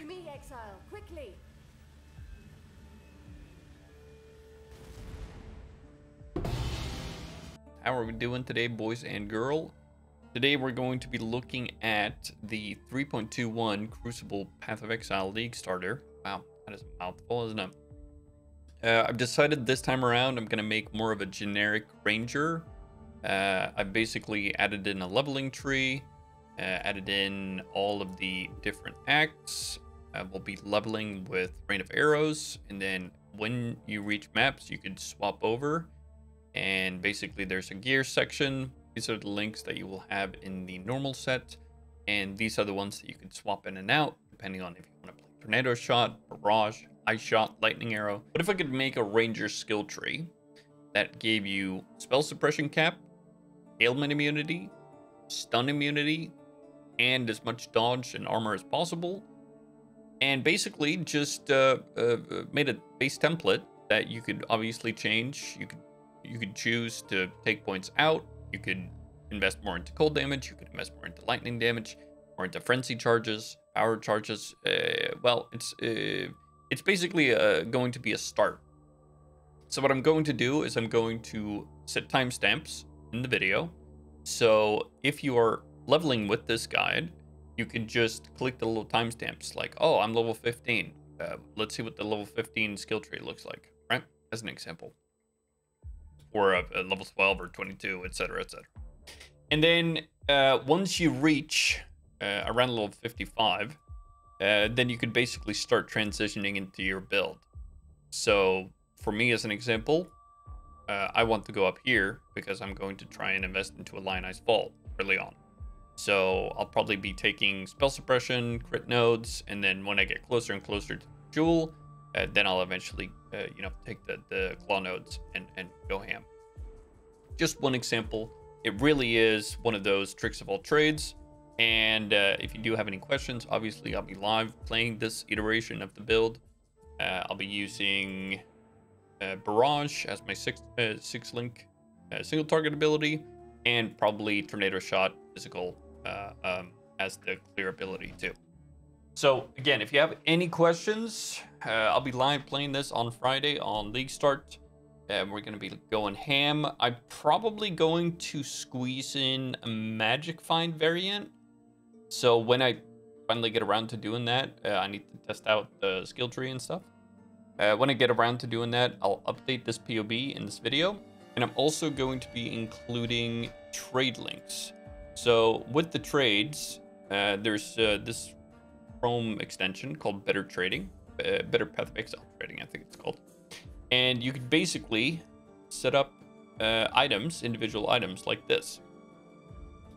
me, Exile, quickly. How are we doing today, boys and girl? Today we're going to be looking at the 3.21 Crucible Path of Exile League starter. Wow, that is a mouthful, isn't it? I've decided this time around I'm going to make more of a generic ranger. I've basically added in a leveling tree, added in all of the different acts. We'll be leveling with Rain of Arrows, and then when you reach maps, you could swap over. And basically there's a gear section. These are the links that you will have in the normal set, and these are the ones that you can swap in and out depending on if you want to play Tornado Shot, Barrage, Ice Shot, Lightning Arrow. What if I could make a ranger skill tree that gave you spell suppression cap, ailment immunity, stun immunity, and as much dodge and armor as possible, and basically just made a base template that you could obviously change. You could choose to take points out. You could invest more into cold damage. You could invest more into lightning damage, more into frenzy charges, power charges. Well, it's basically going to be a start. So what I'm going to do is I'm going to set timestamps in the video. So if you are leveling with this guide, you can just click the little timestamps like, oh, I'm level 15. Let's see what the level 15 skill tree looks like, right? As an example. Or a level 12 or 22, etc., etc. And then once you reach around level 55, then you could basically start transitioning into your build. So for me, as an example, I want to go up here because I'm going to try and invest into a Lionized Vault early on. So I'll probably be taking spell suppression, crit nodes, and then when I get closer and closer to Jewel, then I'll eventually, take the claw nodes and go ham. Just one example. It really is one of those tricks of all trades. And if you do have any questions, obviously I'll be live playing this iteration of the build. I'll be using Barrage as my six link single target ability, and probably Tornado Shot physical as the clear ability too. So again, if you have any questions, I'll be live playing this on Friday on League Start. We're going to be going ham. I'm probably going to squeeze in a Magic Find variant. So when I finally get around to doing that, I need to test out the skill tree and stuff. When I get around to doing that, I'll update this POB in this video. And I'm also going to be including trade links. So with the trades, there's this Chrome extension called Better Trading, Better Path of Exile Trading, I think it's called. And you can basically set up items, individual items like this.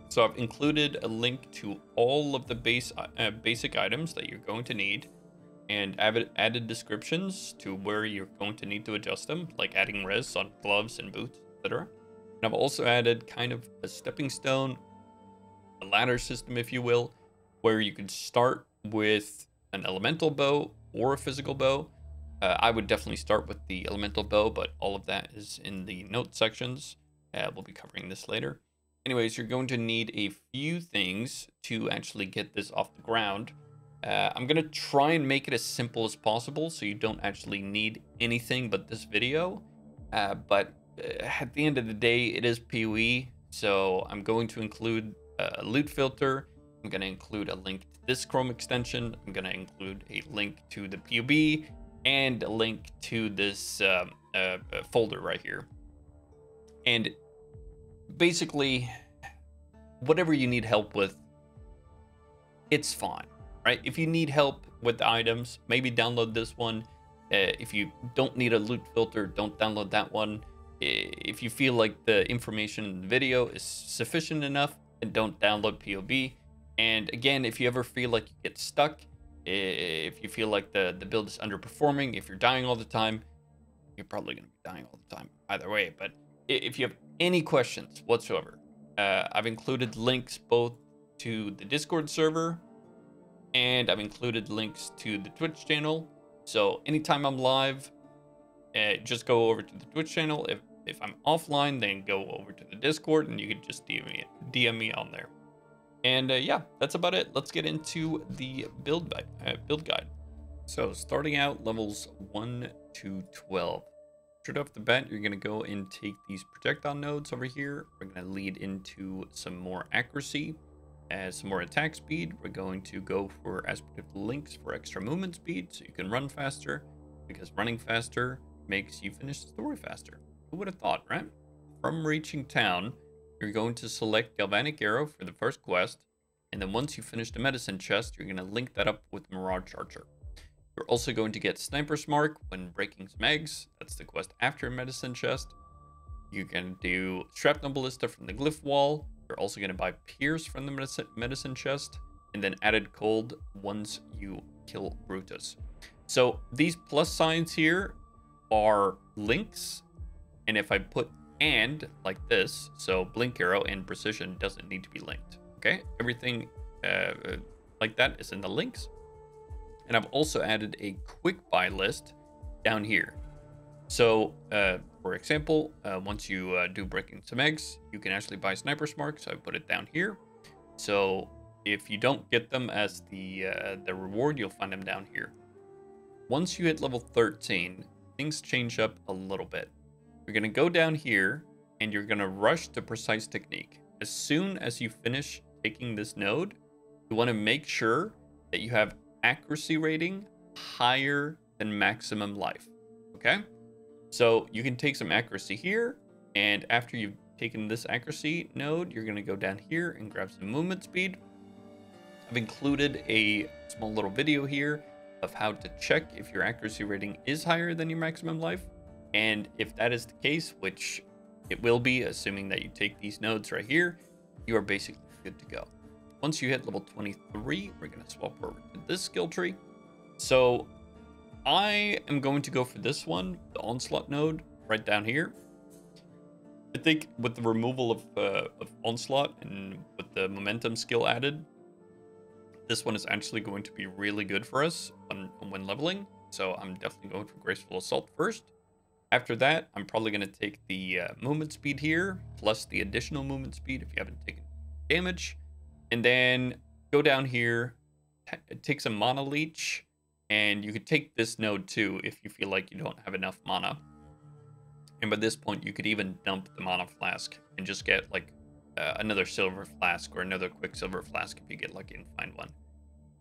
So I've included a link to all of the basic items that you're going to need, and added descriptions to where you're going to need to adjust them, like adding res on gloves and boots, etc. And I've also added kind of a stepping stone, a ladder system, if you will, where you could start with an elemental bow or a physical bow. I would definitely start with the elemental bow, but all of that is in the note sections. We'll be covering this later. Anyways, you're going to need a few things to actually get this off the ground. I'm going to try and make it as simple as possible so you don't actually need anything but this video. But at the end of the day, it is PoE, so I'm going to include a loot filter. I'm going to include a link to this Chrome extension. I'm going to include a link to the POB and a link to this folder right here. And basically, whatever you need help with, it's fine, right? If you need help with the items, maybe download this one. If you don't need a loot filter, don't download that one. If you feel like the information in the video is sufficient enough, then don't download POB. And again, if you ever feel like you get stuck, if you feel like the build is underperforming, if you're dying all the time, you're probably going to be dying all the time either way. But if you have any questions whatsoever, I've included links both to the Discord server, and I've included links to the Twitch channel. So anytime I'm live, just go over to the Twitch channel. If I'm offline, then go over to the Discord, and you can just DM me on there. And yeah, that's about it. Let's get into the build guide. So starting out levels 1 to 12. Straight off the bat, you're going to go and take these projectile nodes over here. We're going to lead into some more accuracy, some more attack speed. We're going to go for aspect of the links for extra movement speed so you can run faster, because running faster makes you finish the story faster. Who would have thought, right? From reaching town, you're going to select Galvanic Arrow for the first quest, and then once you finish the medicine chest, you're going to link that up with Mirage Archer. You're also going to get Sniper's Mark when breaking some eggs. That's the quest after medicine chest. You can do Shrapnel Ballista from the Glyph Wall. You're also going to buy Pierce from the medicine chest, and then Added Cold once you kill Brutus. So these plus signs here are links, and if I put and like this, so Blink Arrow and Precision doesn't need to be linked. Okay, everything like that is in the links. And I've also added a quick buy list down here. So, for example, once you do breaking some eggs, you can actually buy Sniper's Mark. So I put it down here. So if you don't get them as the reward, you'll find them down here. Once you hit level 13, things change up a little bit. You're going to go down here and you're going to rush to Precise Technique. As soon as you finish taking this node, you want to make sure that you have accuracy rating higher than maximum life. Okay, so you can take some accuracy here, and after you've taken this accuracy node, you're going to go down here and grab some movement speed. I've included a small little video here of how to check if your accuracy rating is higher than your maximum life, and if that is the case, which it will be, assuming that you take these nodes right here, you are basically good to go. Once you hit level 23, we're going to swap over to this skill tree. So I am going to go for this one, the Onslaught node, right down here. I think with the removal of Onslaught and with the momentum skill added, this one is actually going to be really good for us when leveling. So I'm definitely going for Graceful Assault first. After that, I'm probably going to take the movement speed here, plus the additional movement speed if you haven't taken damage. And then go down here, take some mana leech, and you could take this node too if you feel like you don't have enough mana. And by this point, you could even dump the mana flask and just get like another silver flask or another quicksilver flask if you get lucky and find one.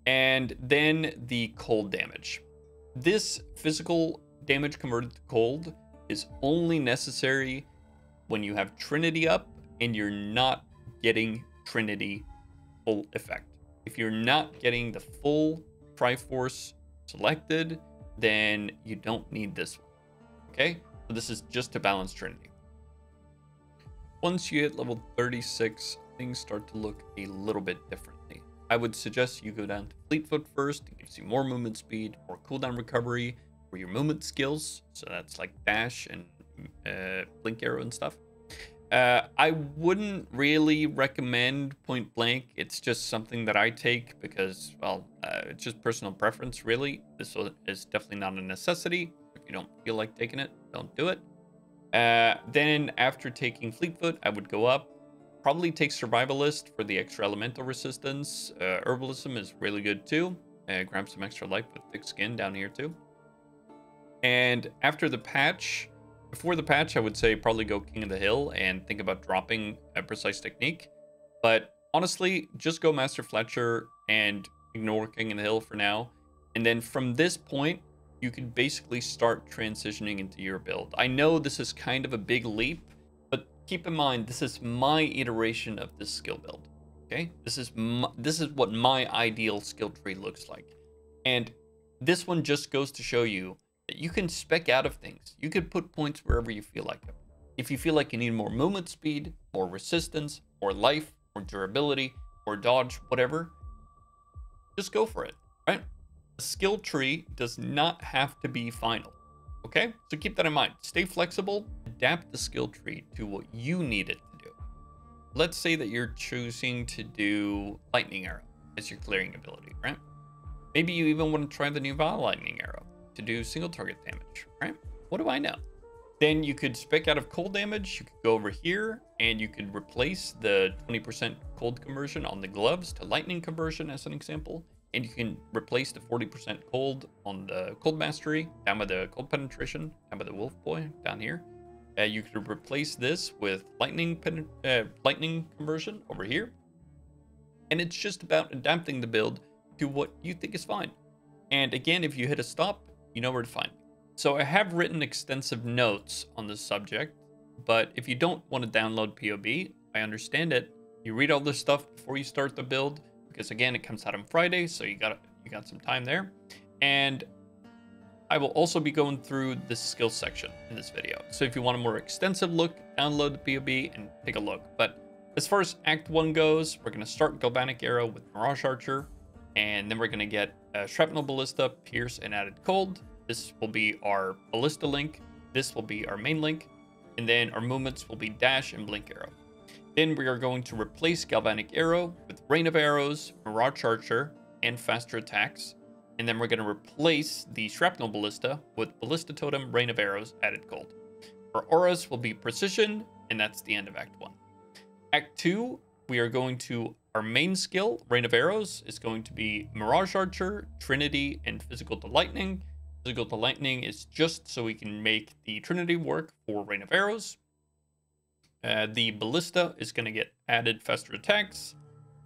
And then the cold damage. This physical damage converted to cold is only necessary when you have Trinity up and you're not getting Trinity full effect. If you're not getting the full Triforce selected, then you don't need this one. Okay, so this is just to balance Trinity. Once you hit level 36, things start to look a little bit differently. I would suggest you go down to Fleetfoot first. It gives you more movement speed, more cooldown recovery for your movement skills. So that's like dash and blink arrow and stuff. I wouldn't really recommend point blank. It's just something that I take because, well, it's just personal preference, really. This is definitely not a necessity. If you don't feel like taking it, don't do it. Then after taking Fleetfoot, I would go up. Probably take Survivalist for the extra elemental resistance. Herbalism is really good too. Grab some extra life with thick skin down here too. And after the patch, before the patch, I would say probably go King of the Hill and think about dropping a Precise Technique. But honestly, just go Master Fletcher and ignore King of the Hill for now. And then from this point, you can basically start transitioning into your build. I know this is kind of a big leap, but keep in mind, this is my iteration of this skill build. Okay, this is what my ideal skill tree looks like. And this one just goes to show you that you can spec out of things. You could put points wherever you feel like it. If you feel like you need more movement speed, more resistance, more life, more durability, more dodge, whatever, just go for it, right? A skill tree does not have to be final, okay? So keep that in mind. Stay flexible, adapt the skill tree to what you need it to do. Let's say that you're choosing to do Lightning Arrow as your clearing ability, right? Maybe you even want to try the new Lightning Arrow to do single target damage, right? What do I know? Then you could spec out of cold damage. You could go over here and you could replace the 20% cold conversion on the gloves to lightning conversion as an example. And you can replace the 40% cold on the cold mastery down by the cold penetration, down by the wolf boy down here. You could replace this with lightning conversion over here. And it's just about adapting the build to what you think is fine. And again, if you hit a stop, you know where to find me. So I have written extensive notes on this subject, but if you don't want to download PoE, I understand it. You read all this stuff before you start the build, because again, it comes out on Friday, so you got some time there. And I will also be going through the skill section in this video. So if you want a more extensive look, download the PoE and take a look. But as far as Act 1 goes, we're going to start Galvanic Arrow with Mirage Archer, and then we're going to get Shrapnel Ballista, Pierce, and Added Cold. This will be our Ballista link. This will be our main link. And then our movements will be Dash and Blink Arrow. Then we are going to replace Galvanic Arrow with Rain of Arrows, Mirage Archer, and Faster Attacks. And then we're going to replace the Shrapnel Ballista with Ballista Totem, Rain of Arrows, Added Cold. Our auras will be Precision, and that's the end of Act 1. Act 2, we are going to, our main skill, Rain of Arrows, is going to be Mirage Archer, Trinity, and Physical to Lightning. Physical to Lightning is just so we can make the Trinity work for Rain of Arrows. The Ballista is going to get added Faster Attacks.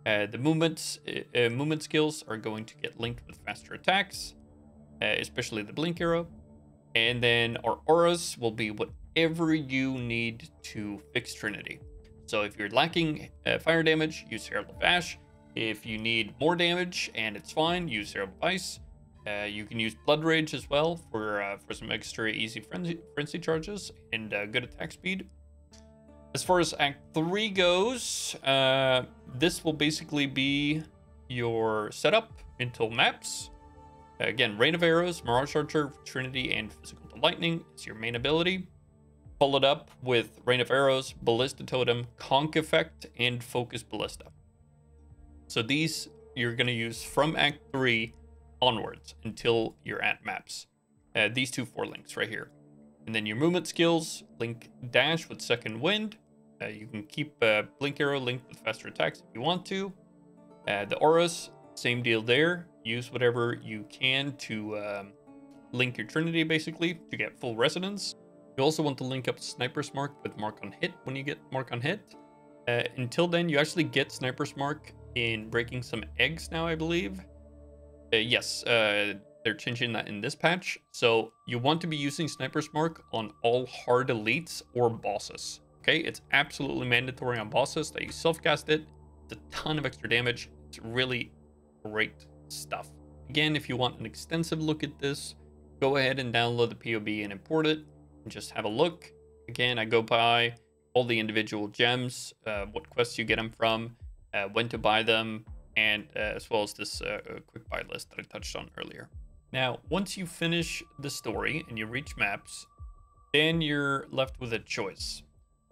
The movement skills are going to get linked with Faster Attacks, especially the Blink Arrow. And then our auras will be whatever you need to fix Trinity. So if you're lacking fire damage, use Herald of Ash. If you need more damage and it's fine, use Herald of Ice. You can use Blood Rage as well for some extra easy frenzy charges and good attack speed. As far as Act 3 goes, this will basically be your setup until maps. Again, Rain of Arrows, Mirage Archer, Trinity, and Physical to Lightning is your main ability. Follow it up with Rain of Arrows, Ballista Totem, Conk Effect, and Focus Ballista. So these you're going to use from Act 3 onwards until you're at maps. These 4 links right here. And then your movement skills, link Dash with Second Wind. You can keep Blink Arrow linked with Faster Attacks if you want to. The auras, same deal there. Use whatever you can to link your Trinity basically to get full resonance. You also want to link up Sniper's Mark with Mark on Hit when you get Mark on Hit. Until then, you actually get Sniper's Mark in breaking some eggs now, I believe. Yes, they're changing that in this patch. So you want to be using Sniper's Mark on all hard elites or bosses. Okay, it's absolutely mandatory on bosses that you self-cast it. It's a ton of extra damage. It's really great stuff. Again, if you want an extensive look at this, go ahead and download the PoE and import it and just have a look. Again, I go by all the individual gems, what quests you get them from, when to buy them, and as well as this quick buy list that I touched on earlier. Now, once you finish the story and you reach maps, then you're left with a choice.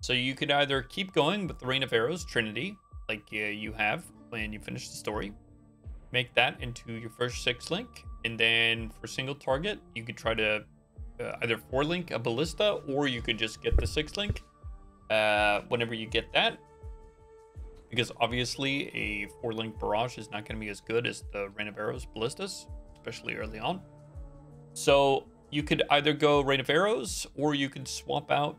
So you could either keep going with the Rain of Arrows, Trinity, like you have when you finish the story, make that into your first 6 link, and then for single target, you could try to either 4 link a Ballista, or you could just get the 6 link whenever you get that. Because obviously a 4 link barrage is not going to be as good as the Rain of Arrows Ballistas, especially early on. So you could either go Rain of Arrows, or you could swap out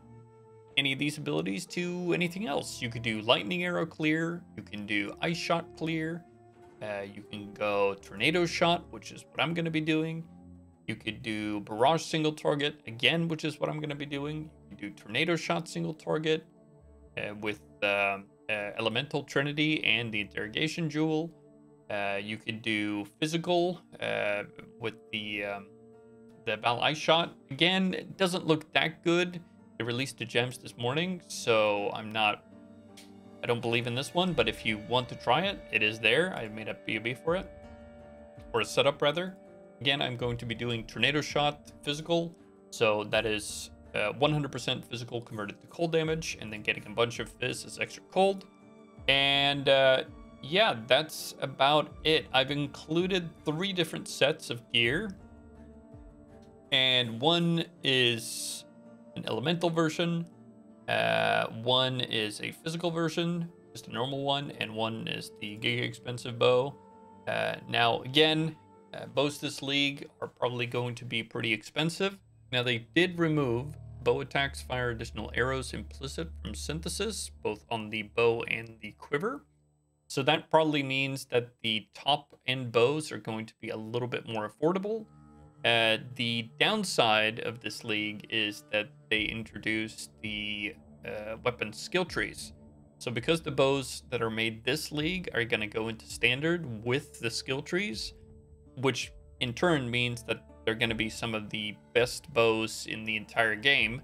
any of these abilities to anything else. You could do Lightning Arrow clear, you can do Ice Shot clear, you can go Tornado Shot, which is what I'm going to be doing. You could do Barrage single target, again, which is what I'm going to be doing. You can do Tornado Shot single target with Elemental Trinity and the Interrogation Jewel. You could do Physical with the Battle Ice Shot. Again, it doesn't look that good. They released the gems this morning, so I don't believe in this one, but if you want to try it, it is there. I made a PoE for it, or a setup rather. Again, I'm going to be doing Tornado Shot Physical, so that is 100% physical converted to cold damage, and then getting a bunch of Fizz as extra cold. And yeah, that's about it. I've included 3 different sets of gear, and one is an elemental version, one is a physical version, just a normal one, and one is the giga expensive bow. Now, again, bows this league are probably going to be pretty expensive. Now, they did remove bow attacks fire additional arrows implicit from synthesis, both on the bow and the quiver. So that probably means that the top end bows are going to be a little bit more affordable. The downside of this league is that they introduced the weapon skill trees. So because the bows that are made this league are going to go into standard with the skill trees, which in turn means that they're going to be some of the best bows in the entire game,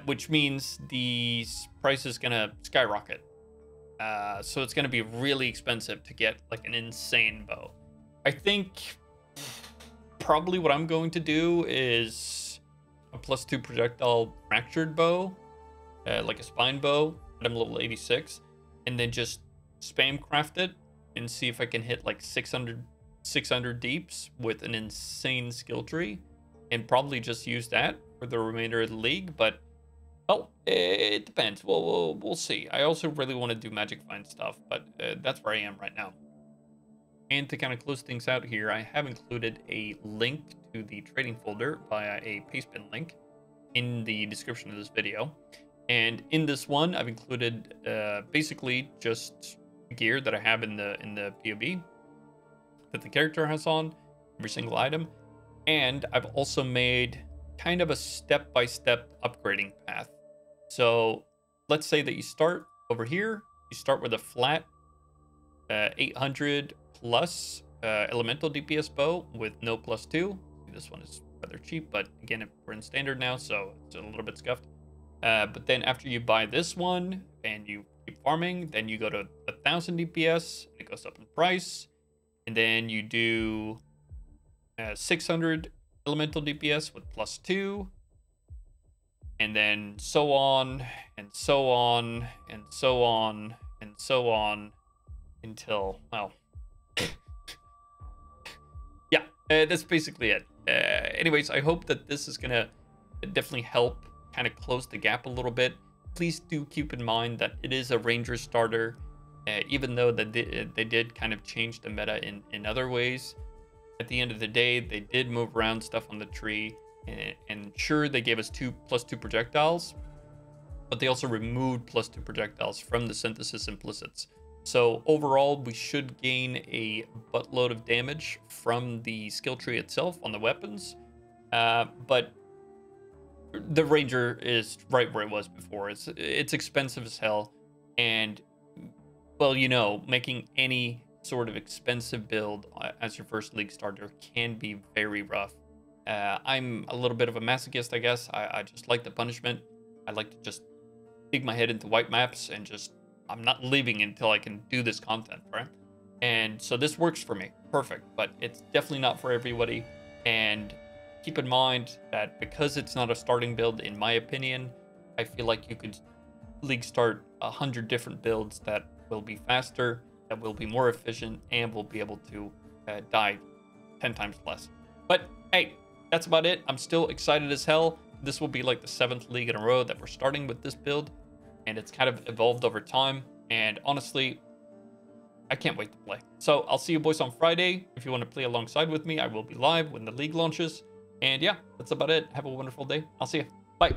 which means the price is going to skyrocket. So it's going to be really expensive to get like an insane bow. I think probably what I'm going to do is a +2 projectile fractured bow, like a spine bow, but I'm level 86, and then just spam craft it and see if I can hit like 600 deeps with an insane skill tree, and probably just use that for the remainder of the league. But well, it depends. We'll see. I also really want to do magic find stuff, but that's where I am right now. And to kind of close things out here, I have included a link to the trading folder via a pastebin link in the description of this video. And in this one, I've included basically just gear that I have in the PoE that the character has on, every single item. And I've also made kind of a step-by-step upgrading path. So let's say that you start over here, you start with a flat 800 plus elemental DPS bow with no +2. This one is rather cheap, but again, we're in standard now, so it's a little bit scuffed. But then after you buy this one and you keep farming, then you go to 1000 DPS, it goes up in price. And then you do 600 elemental DPS with +2. And then so on, and so on, and so on, and so on, until, well, yeah, that's basically it. Anyways, I hope that this is going to definitely help kind of close the gap a little bit. Please do keep in mind that it is a ranger starter. Even though they did kind of change the meta in other ways, at the end of the day, they did move around stuff on the tree. And sure, they gave us +2 projectiles, but they also removed +2 projectiles from the synthesis implicits. So overall, we should gain a buttload of damage from the skill tree itself on the weapons. But the ranger is right where it was before. It's expensive as hell, and well, you know, making any sort of expensive build as your first league starter can be very rough. I'm a little bit of a masochist, I guess. I just like the punishment. I like to just dig my head into white maps and just, I'm not leaving until I can do this content, right? And so this works for me. Perfect. But it's definitely not for everybody. And keep in mind that because it's not a starting build, in my opinion, I feel like you could league start 100 different builds that will be faster, that will be more efficient, and will be able to die 10 times less. But hey, that's about it. I'm still excited as hell. This will be like the 7th league in a row that we're starting with this build, and it's kind of evolved over time. And honestly, I can't wait to play. So I'll see you boys on Friday. If you want to play alongside with me, I will be live when the league launches. And yeah, that's about it. Have a wonderful day. I'll see you. Bye.